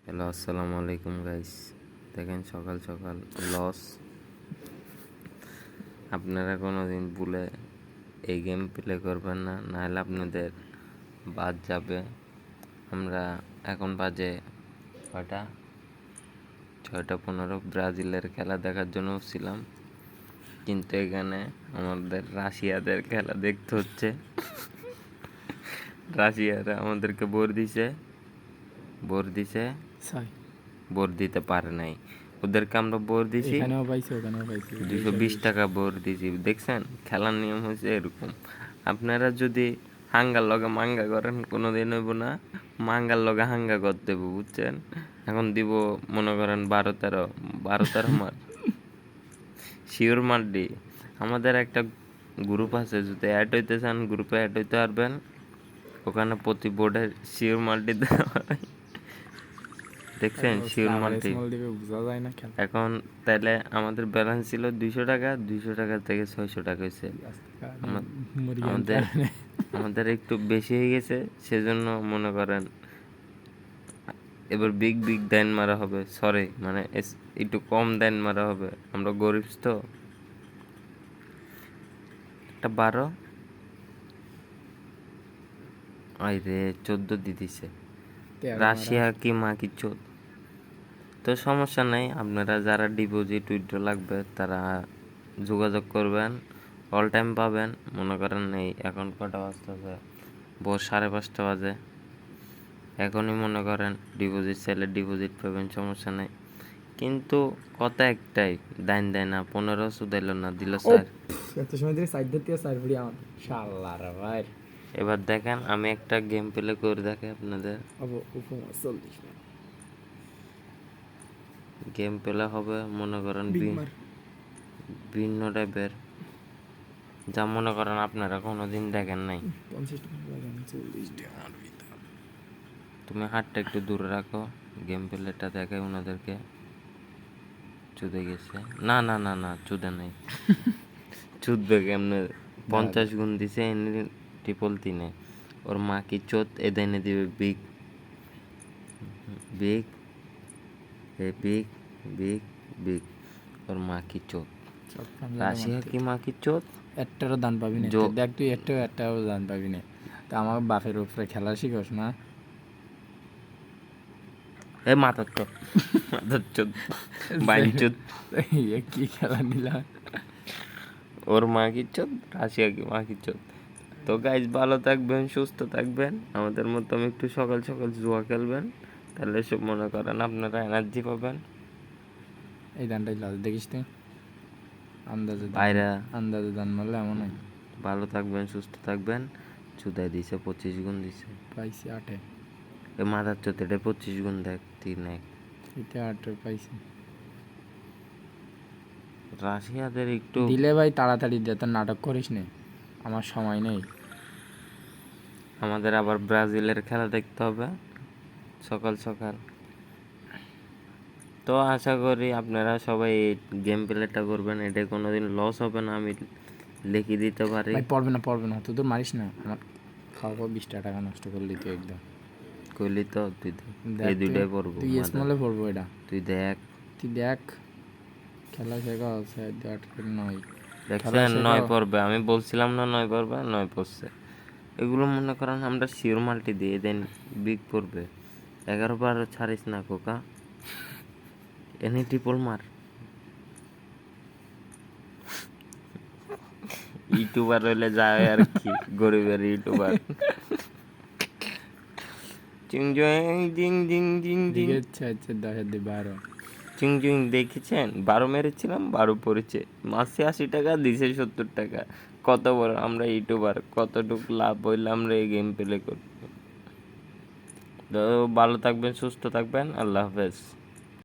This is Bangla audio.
হ্যালো, আসসালামু আলাইকুম গাইস। দেখেন সকাল সকাল লস। আপনারা কোনো দিন ভুলে এই গেম প্লে করবেন না, নাহলে আপনাদের বাদ যাবে। আমরা এখন বাজে কয়টা, 6:15। ব্রাজিলের খেলা দেখার জন্য ছিলাম, কিন্তু এখানে আমাদের রাশিয়াদের খেলা দেখতে হচ্ছে। রাশিয়ারা আমাদেরকে বোর দিছে, বোর দিতে পারে নাই। ওদেরকে আমরা বোর দিছি, 220 টাকা বোর দিছি। দেখছেন, খেলার নিয়ম হয়েছে এরকম। আপনারা যদি হাঙ্গার লগে মাঙ্গা করেন, কোনো দিন হইব না। মাঙ্গার লগে হাঙ্গা করতে হবে, বুঝছেন? এখন দিব মনে করেন 12-13 মার শিওর মারডি। আমাদের একটা গ্রুপ আছে, যদি অ্যাড হইতে চান গ্রুপে অ্যাড হইতে পারবেন। ওখানে প্রতি বোর্ডে শিওর মাল্টি দেওয়া হয়। দেখছেন শিওর মাল্টি। এখন তাহলে আমাদের ব্যালেন্স ছিল 200 টাকা, 200 টাকা থেকে 600 টাকা হয়েছে। আমাদের একটু বেশি হয়ে গেছে, সেজন্য মনে করেন এবার বিগ বিগ দেন মারা হবে। সরি, মানে একটু কম দেন মারা হবে, আমরা গরিব তো। একটা 12 আই রে 14 দিয়ে দিছে। রাশিয়া কি মা কি চোদ। তো সমস্যা নেই, আপনারা যারা ডিপোজিট উইথড্র লাগবে তারা যোগাযোগ করবেন, অল টাইম পাবেন। মনে করেন এই এখন কটা বাজতেছে, ভোর 5:30 বাজে। এখনই মনে করেন ডিপোজিট চাইলে ডিপোজিট পাবেন, সমস্যা নেই। কিন্তু কথা একটাই, দাইন দেয় না, 1500 দিল না, দিল 4। এবার দেখেন আমি একটা গেম প্লে করে দেখে আপনাদের। গেম প্লে হবে মনে করেন ভিন্ন টাইপের, যা মনে করেন আপনারা কোনোদিন দেখেন নাই। তুমি হাতটা একটু দূরে রাখো, গেম প্লেটা দেখে ওনাদেরকে। চুদে গেছে, না না না না, চুদে নাই। চুদবে কেমনে? 50 গুণ দিছে এনে ট্রিপল 3-এ। ওর মা কি চোদ এনে দিবে big big big big big. ওর মা কি চোদ, রাশিয়া কি মা কি চোদ। একটারও দান পাবি না, দেখ তুই একটারও দান পাবি না। তা আমার বাপের উপরে খেলা শিখোস না। মাথার চোদ বাইন চোদ। কি খেলা নিলা? ওর মা কি চোদ, রাশিয়া কি মা কি চোদ। তো গাইজ, ভালো থাকবেন, সুস্থ থাকবেন। আমাদের মতো একটু সকাল সকাল জুয়া খেলবেন, তাহলে সব মনে করেন আপনারা এনার্জি পাবেন। এই দানটাই লাল দেখিস তুই, আন্দাজে দান মারলে এমন হয়। ভালো থাকবেন, সুস্থ থাকবেন। চুদাই দিছে 25 গুণ দিছে, পাইছি 8-এ। এ মাথার চোদ, এটা 25 গুণ দেখ, 3-1 এটা 8-এ পাইছি। রাশিয়াদের একটু দিলে ভাই তাড়াতাড়ি দে, তোর নাটক করিস নে, আমার সময় নেই। আমাদের আবার ব্রাজিলের খেলা দেখতে হবে সকাল সকাল। তো আশা করি আপনারা সবাই এই গেম প্লেটা করবেন, এটা কোনোদিন লস হবে না, আমি লিখে দিতে পারি। পড়বে না, তুই তো মারিস না। আমার খাওয়া 20 টাকা নষ্ট করলি তুই একদম। কইলি তো, তুই এই দুইটাই পড়বো, তুই স্মলে পড়বো এটা। তুই দেখ খেলা শেখা আছে 9। দেখছেন 9 পড়বে, আমি বলছিলাম না 9 পড়বে, 9 পড়ছে। এগুলো মনে করেন আমরা শিওর মাল্টি দিয়ে দেন, বিগ পড়বে। 11-12 ছাড়িস না কোকা, এনে ট্রিপল মার। ইউটিউবার হইলে যায় আর কি, গরিবের ইউটিউবার। চিং চিং চিং চিং চিং চিং। আচ্ছা 10-12 চিং চিং দেখেছেন, 12 মেরেছিলাম, 12 পড়েছে। মাসে 80 টাকা দিছে 70 টাকা। কত বড় আমরা ইউটিউবার, কতটুকু লাভ হইলে আমরা এই গেম প্লে করব। তো ভালো থাকবেন, সুস্থ থাকবেন, আল্লাহ হাফেজ।